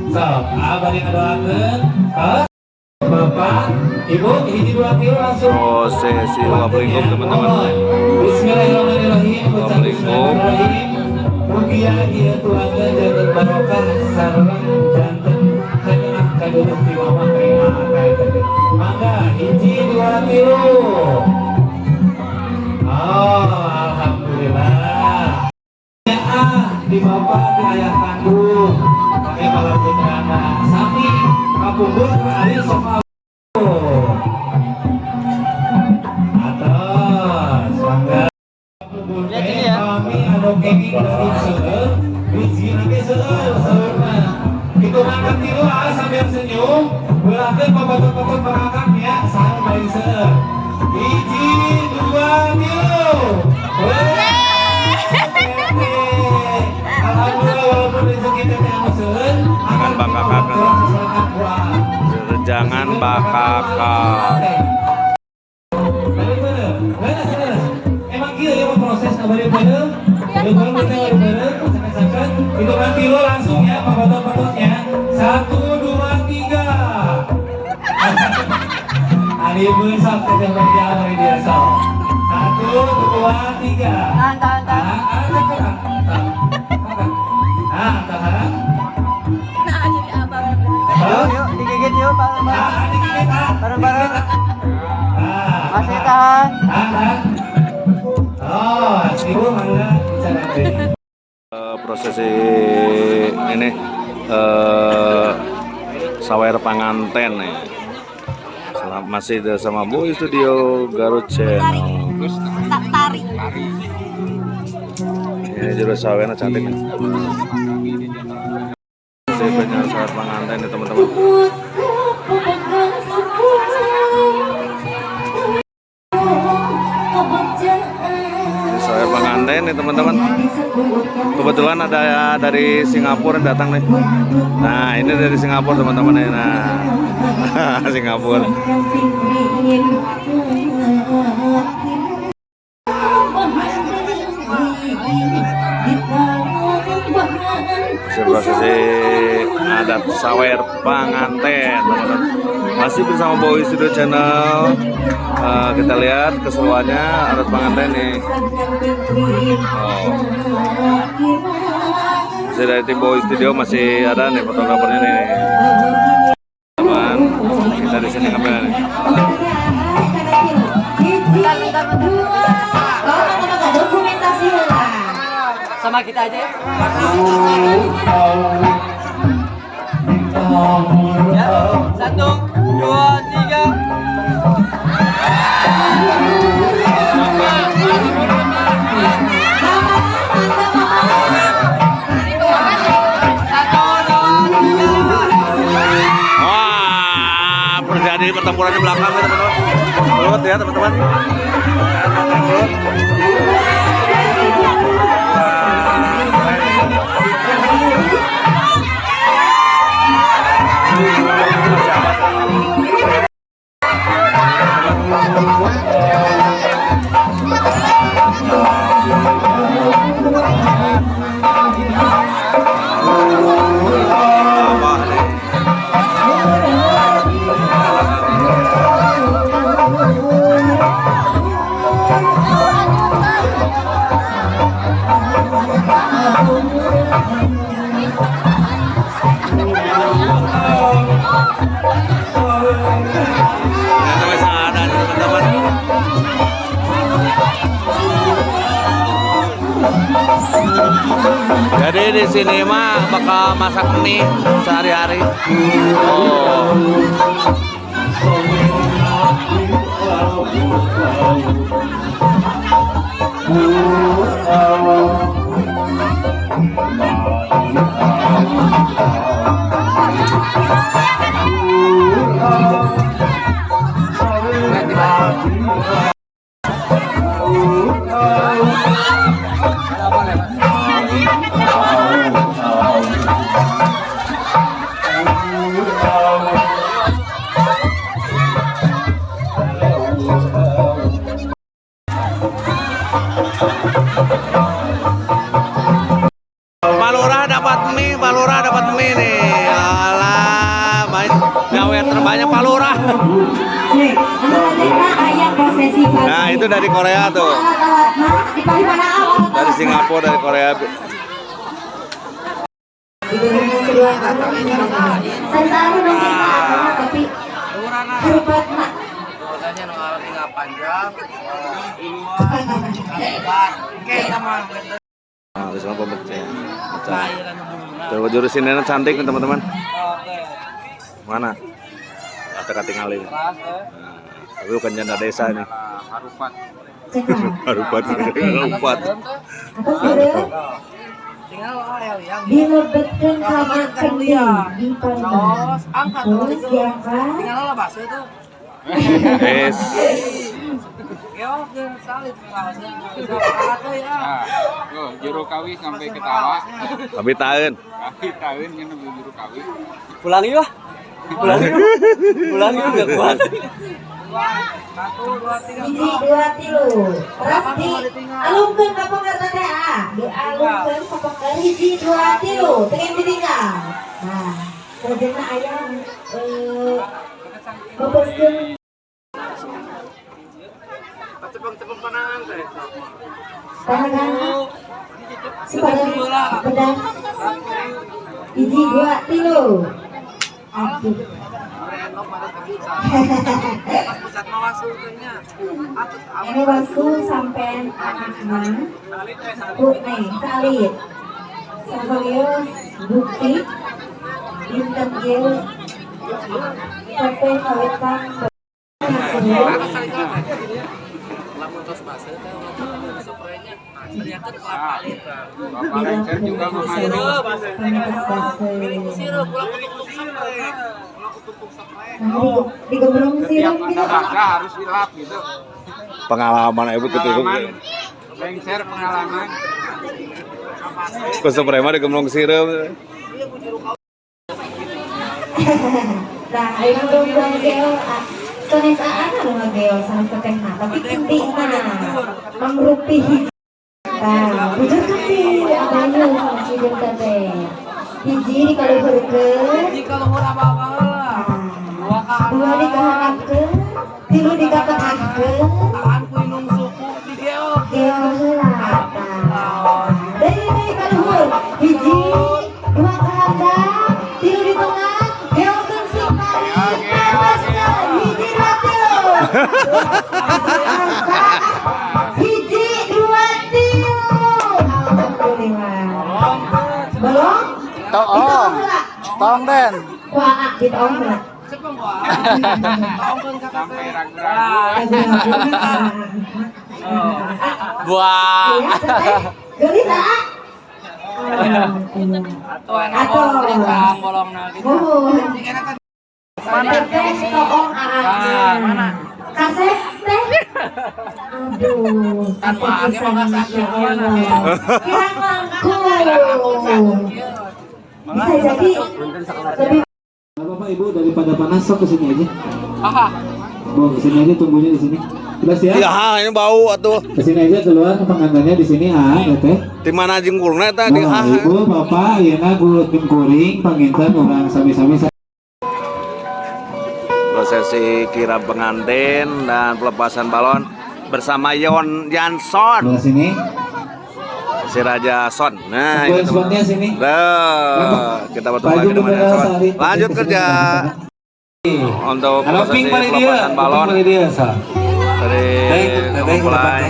So, bari ngadoakeun Bapak, Ibu, hiji 2 kilo langsung. Prosesi wablingkum teman-teman. Bismillahirrahmanirrahim. Bismillahirrahmanirrahim. Mugia ieu tuangeun janten barokah sareng janten kajenah kaduluk di mama terima akal teh. Mangga hiji 2 kilo. Oh, alhamdulillah. Di bapak di ayah kandung kami malam putrana sami kapungkur ari sofa atas mangga kami anu kenging dari seueur biji nanti seueur itu makan tilu sambil senyum beulahkeun pabatot-patot pangakak ya sareng bari seueur hiji 2 kilo Jangan bakakak, jangan bakakak. Emang gitu ya proses bener-bener, itu nanti lo langsung ya papatot-patotnya 1, 2, 3. Hari besok kita berjalan dari dia so. 1, 2, 3. Tahan. Nah, jadi abang. Yuk, digigit yuk, bareng-bareng. Masih tahan. Oh, ibu mangga bisa nanti. Prosesi ini sawer panganten nih. Masih sama Boy Studio Garut Channel. Tari. Ini juga sawernya cantik nih. Saya banyak sawer panganten nih teman-teman. Sawer panganten nih teman-teman. Kebetulan ada dari Singapura yang datang nih. Nah ini dari Singapura teman-teman nih. Nah Singapura. Prosesi adat sawer panganten teman-teman. Masih bersama Boy Studio Channel. Kita lihat keseruannya adat panganten nih. Masih dari tim Boy Studio, masih ada nih fotografernya nih teman. Kita di sini ngambil nih. Sama kita aja ya. Ya, 1, 2, 3. Wah, terjadi pertempuran di belakang ya teman-teman. Lihat ya teman-teman. Jadi di sini mah bakal masak mie sehari-hari. Oh. Balura dapat mie nih. gawe terbanyak Pak Lurah. Nih, ayah prosesi Nah, itu dari Korea tuh. di paling mana awal? Dari Singapura, dari Korea. Kedua saya dong tapi hebat mak. Biasanya nongol tinggal panjang. Nah, bisa pembecah. Tuh jurus ini cantik nih teman-teman. Mana? Ada ketinggalin. Nah, tapi bukan janda desa ini. Harupat. Harupat. Harupat. Tinggal yang Dilebetkan kamar kendi di terus angkat terus ya kan? tinggal lah bakso itu. Yes. Ya, salit kaosnya. Angkat tuh ya. Nah, juru kawi sampai ketawa. Tapi tahun. Kawi tahun yang nunggu juru kawi. Pulang yuk. Pulang yuk gak kuat. 1, 2, 3. Hiji dua tilu terus dialungkeun ka penggerna teh dialungkeun ka pengger hiji dua tilu teu ditinggal. Nah, kerjana aya bebeskeun Cepeng-cepeng panang teh. tangan sepadan pedas hiji dua tilu. Aduh. Pusat mawasu kayaknya. Ini wasu sampean anak-anak tuh nih salit serius bukti inten ieu sampai kawitan Lamun tos basa teh spraynya. Sediakeun kelapa alit. Bapak Lancer juga memakai. Sirup ulah kutuk spray. Ulah kutuk spray. digembleng Setiap sirup gitu olahraga harus dilap gitu. Pengalaman ibu gitu. Pengalaman. Lancer pengalaman. Kusuk prema di gemblong sirup. nah ayo dong geo sanes aana mah geo sanes tetehna tapi pentingna mangrupi hiji nah bujur kasih abayu sama si jeung teh hiji dikaluhurkeun Jika luhur apa-apa heula. dua dikahanapkeun tilu dikapetahkeun Tahan ku inung suku di geok. geo heula tah deui kaluhur hiji dua kahandap tilu di tengah geokeun sing paling panaskeun hiji dua tilu hiji dua tilu alhamdulillah belum Tolong. Tolong Den. kuaak ditoong lah Cepeng gua. Tolongkeun ka Sampai kakek. ragu-ragu. Buah. gelis ah Atuh enak bolong cang bolongna gitu. Mana teh toong Mana? kasep teh aduh Tanpa age mah sakit mana. kirang langkung bisa jadi lebih Bapak Ibu daripada panas sok ke sini aja. Aha. Mau ke sini aja tunggunya di sini. Jelas ya? Ya, ini bau atuh. Ke sini aja keluar pengantinnya di sini teh. Di mana jengkurna eta di Nah, Ibu, Bapak, ayeuna gulut kuring panginten urang sami-sami prosesi kirap pengantin dan pelepasan balon bersama Janson sebelah sini. si Raja Son. Nah, Poin ini spotnya sini. Nah, kita bertemu lagi dengan Janson. Lanjut kerja untuk prosesi pelepasan balon dari mempelai.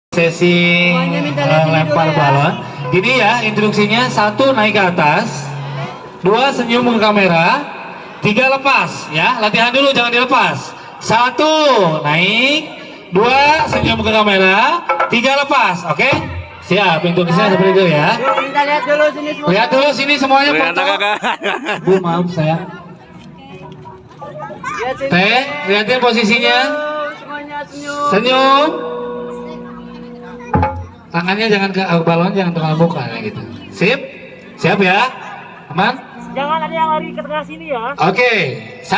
Sesi lempar balon. Ini ya instruksinya: 1 naik ke atas, 2 senyum ke kamera, 3 lepas. Ya, latihan dulu jangan dilepas. 1 naik, 2 senyum ke kamera, 3 lepas. Oke? Siap, instruksinya seperti itu ya. Kita lihat dulu sini semua. Lihat dulu sini semuanya Lihat foto. kakak. Bu, maaf saya. Lihat sini. Teh, lihatin posisinya. Semuanya senyum. Senyum. Tangannya jangan ke balon, jangan ke muka gitu. Sip? Siap ya? Aman? Jangan ada yang lari ke tengah sini ya. Oke. 1.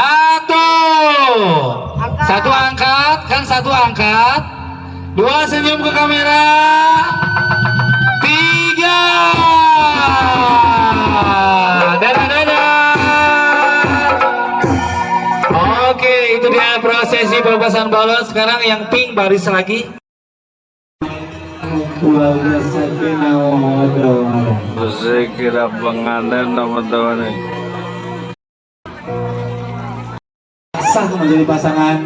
1 angkat, kan 1 angkat. 2 senyum ke kamera. 3. Dan pelepasan balon. Sekarang yang pink baris lagi. Keluarga Sakinah Mawaddah Warahmah. Saya kira pengantin teman-teman nih. Sah menjadi pasangan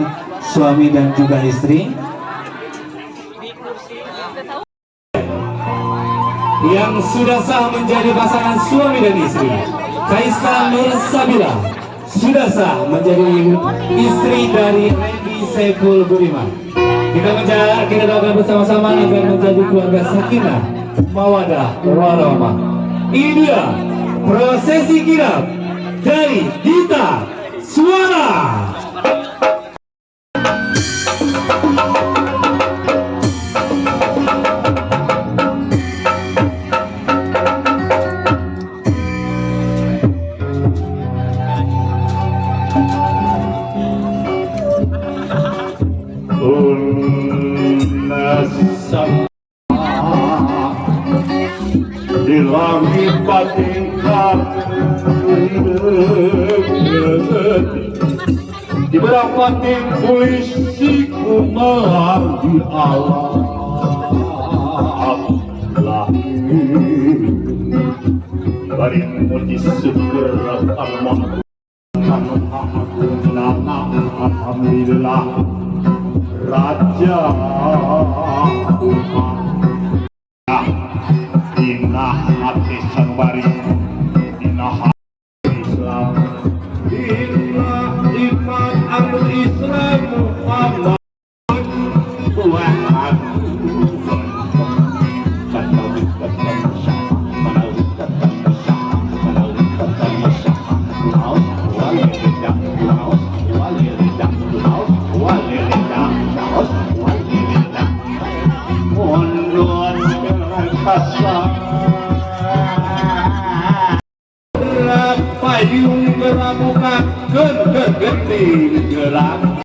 suami dan juga istri. Yang sudah sah menjadi pasangan suami dan istri, Kaisa Nur Sabila sudah sah menjadi istri dari Randy Saiful Budiman. Kita doakan bersama-sama agar menjadi keluarga sakinah, mawadah, warahmah. Ini dia prosesi kirap dari Gita Suara. Di langit batin di berapatin polisi kumar di alam lahir dari muji segera almam alhamdulillah Raja Dina hati sanubari Dina hati Islam Dina iman al-Islam Muhammad Tuhan payung beramukan genting gerak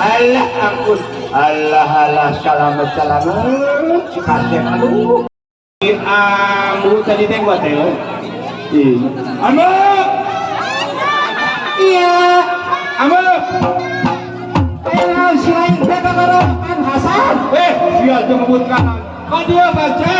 Allah ampun Allah selamat kasih aduh tadi teh gua teh Ambo iya Ambo selain kita kan Hasan dia menyebutkan kok dia baca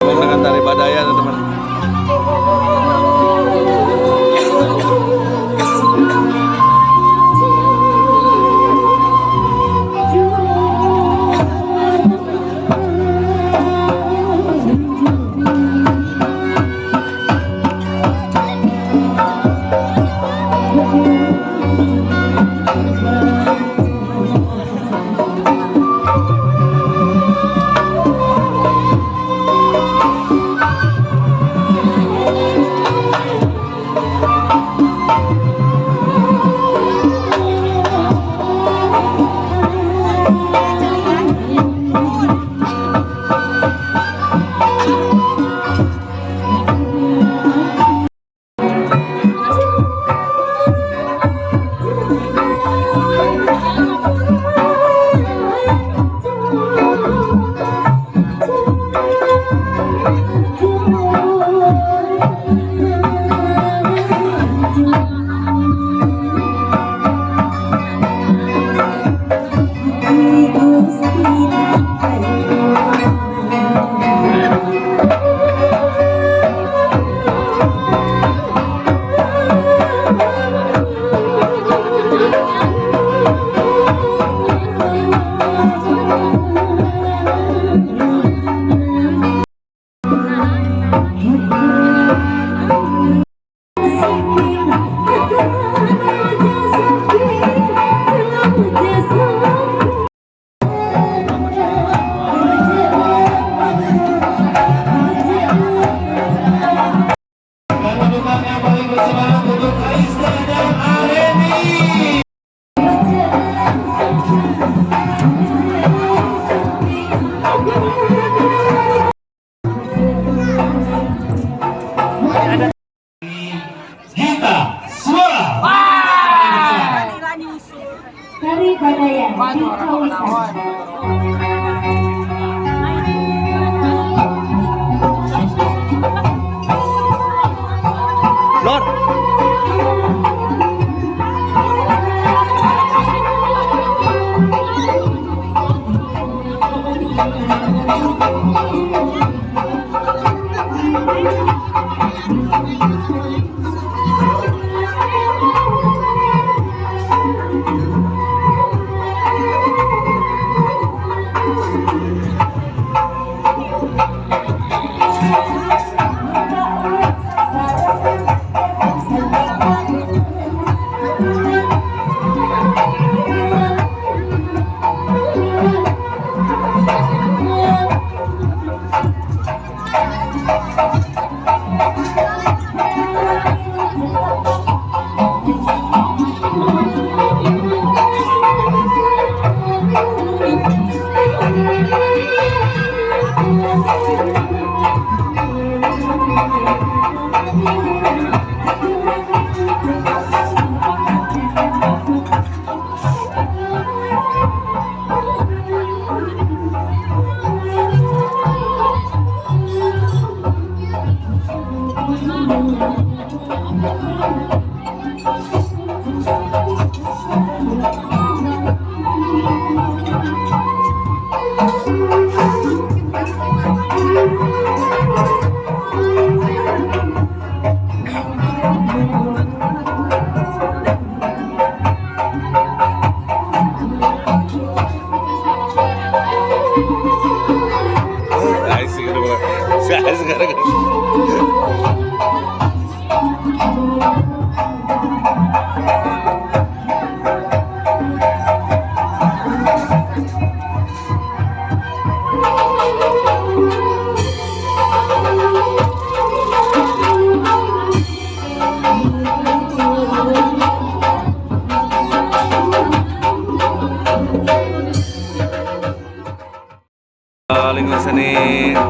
Dengan tari badaya teman-teman. Kedudukan yang paling bersemangat untuk Aista dan Areni. Gita Suara. Tari Badaya Kawisan. Lord.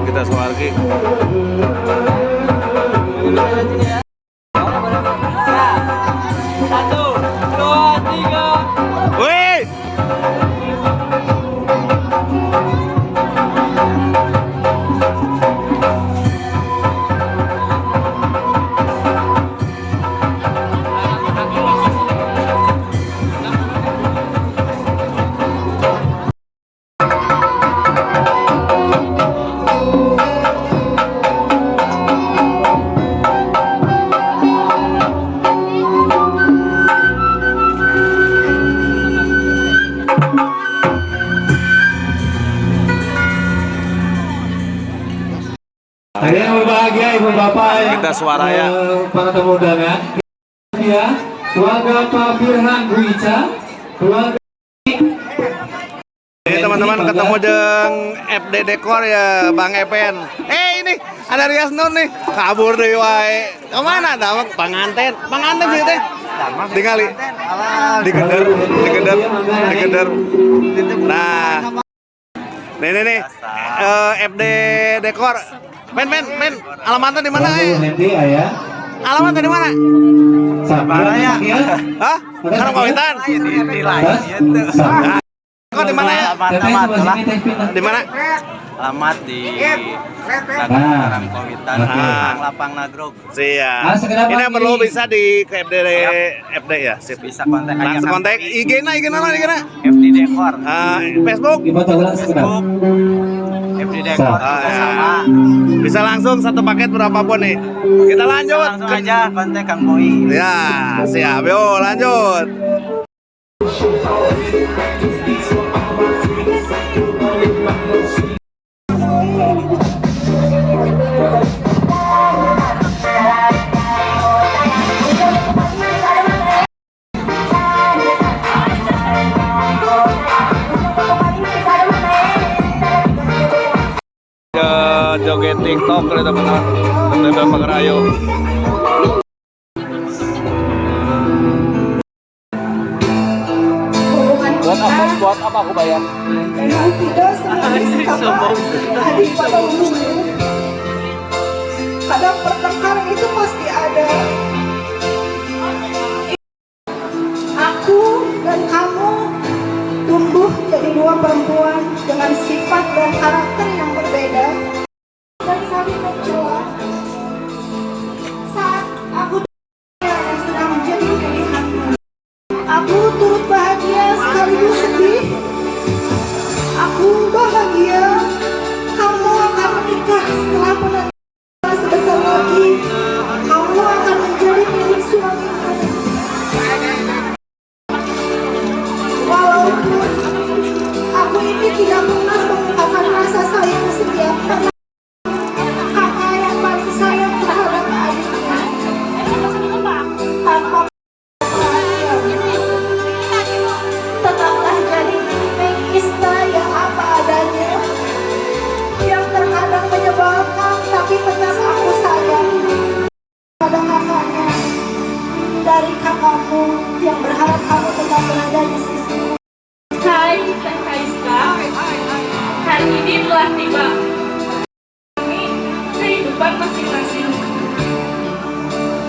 kita Suwargi. Satu, dua, tiga. Wih. Hari yang berbahagia ibu bapak ya. Kita Swaraya. Para tamu undangan. Ya, keluarga Pak Birhan Bu Ica, keluarga Ini teman-teman ketemu dengan FD Dekor ya Bang Epen. Ini ada Rias Nur nih. Kabur deh wae. Kemana dah pengantin? Pengantin sih teh. Tinggali. Digeder. Nah. Nih. FD Dekor. Men. Alamatnya di mana ya? nanti ayah. Alamatnya di mana? Sabar ya. Hah? Karang Pawitan. Kok di mana ya? Di mana? Alamat di Nah, Komitan, Lapang Nagrog. Siap. sekedar Ini yang pagi. perlu bisa di FD ya. Sip. Bisa kontak aja Langsung kontak IG-na. FD Dekor. Facebook. Di foto ulang sekedar. FD Dekor sama. Bisa langsung satu paket berapapun nih. Kita lanjut. Langsung aja kontak Kang Boy. Ya, siap. Yo, lanjut. Joget TikTok kali teman-teman. Teman Pagarayo. Buat apa aku bayar? Kadang pertengkaran itu pasti ada. Aku dan kamu tumbuh jadi dua perempuan dengan sifat dan karakter yang berbeda dan saling mencoba. Saat aku yang sedang menjadi pilihanmu, aku turut bahagia sekaligus sedih. Aku bahagia kamu akan menikah setelah menanti sebesar lagi. Kamu akan menjadi milik suamiku. Walaupun aku ini tidak pernah mengungkapkan rasa sayang setiap kakak yang paling sayang terhadap adiknya tanpa tetaplah jadi Ista yang apa adanya, yang terkadang menyebalkan tapi tetap aku sayang pada kakaknya, dari kakakmu yang berharap kamu tetap berada di sisiku. Hai Teh Kaiska, hari ini telah tiba. Kami kehidupan masing-masing.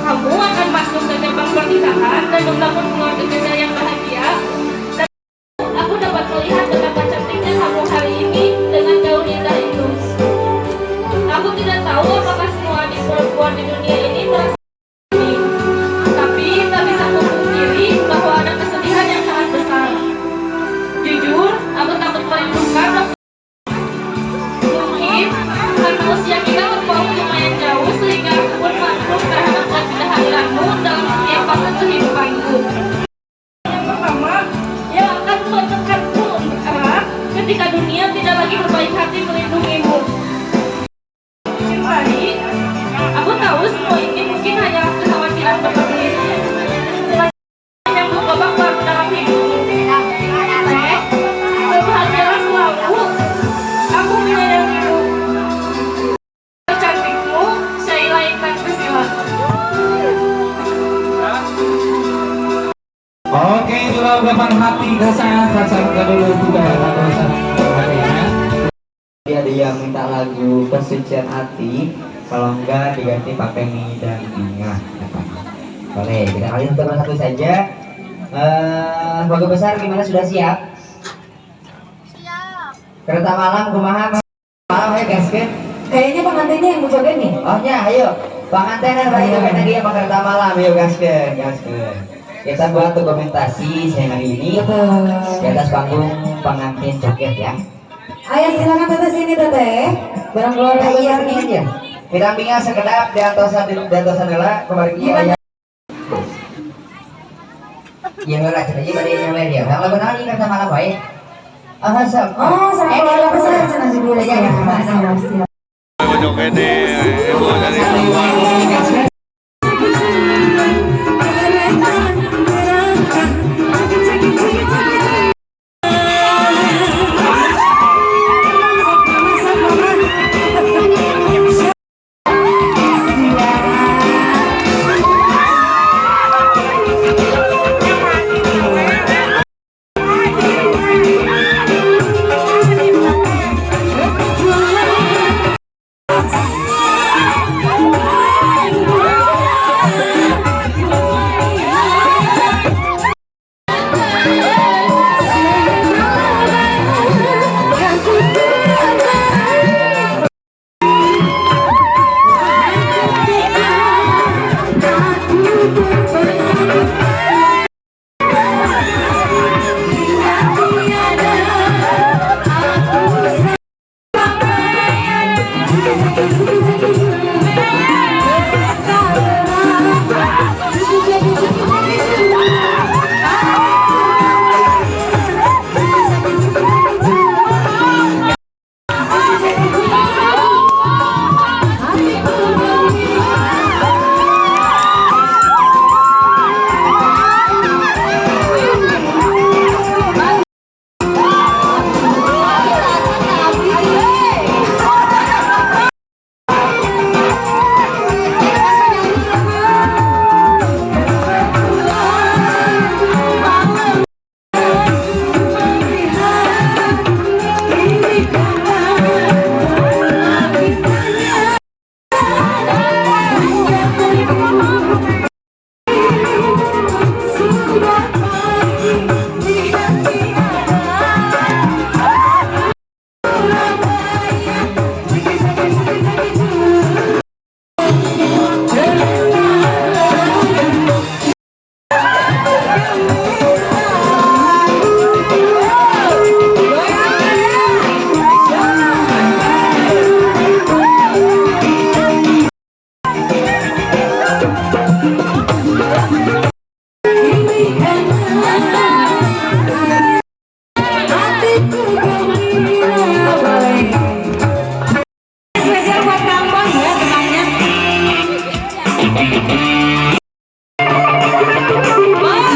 Kamu akan masuk ke gerbang pernikahan dan membangun keluarga kita yang bahagia. Dan aku dapat melihat betapa cantiknya kamu hari ini dengan gaun indah itu. Aku tidak tahu apakah semua adik perempuan di dunia ini merasa ini, tapi tak bisa memungkiri bahwa ada kesedihan yang sangat besar. Jujur, aku takut merindukan mungkin karena usia kita terpaut lumayan jauh sehingga aku pun maklum terhadap kehadiranmu dalam setiap fase kehidupanku. Yang pertama, yang akan menekatku erat ketika dunia tidak lagi berbaik hati melindungimu. Cintai, aku tahu semua ini mungkin hanya kekhawatiran berlebih. Yang babak baru dalam hidupmu. Berbahagialah selalu. Aku menyayangimu. Cantikmu, Syaila Intan Priscilla. Oke, itulah ungkapan hati kesayangan dulu juga hatinya. Ada yang minta lagu Pesucian Hati, kalau enggak diganti pakai Mi dan Binga. Boleh, kita kali untuk satu saja. Keluarga besar gimana, sudah siap? Siap. Kereta malam kumaha? Malam ayo gaskeun. Kayaknya pengantinnya yang mau joget nih. Oh nya, ayo. Pengantin Pak itu kan tadi apa kereta malam, ayo gaskeun, gaskeun. Kita buat dokumentasi siang hari ini di atas panggung pengantin joget ya. Ayo silakan teteh sini teteh. Barang keluarga Iya besar ini nih. aja. Pindah-pindah sekedap di antosan heula kemarin kieu aya. Iya heula cenah ieu bade nyampe dia. Kalau benar ini kereta malam bae. Ah sok. Oh, sama keluarga besar cenah di dulu ya. Siap. Joget di ibu dari luar. Wah.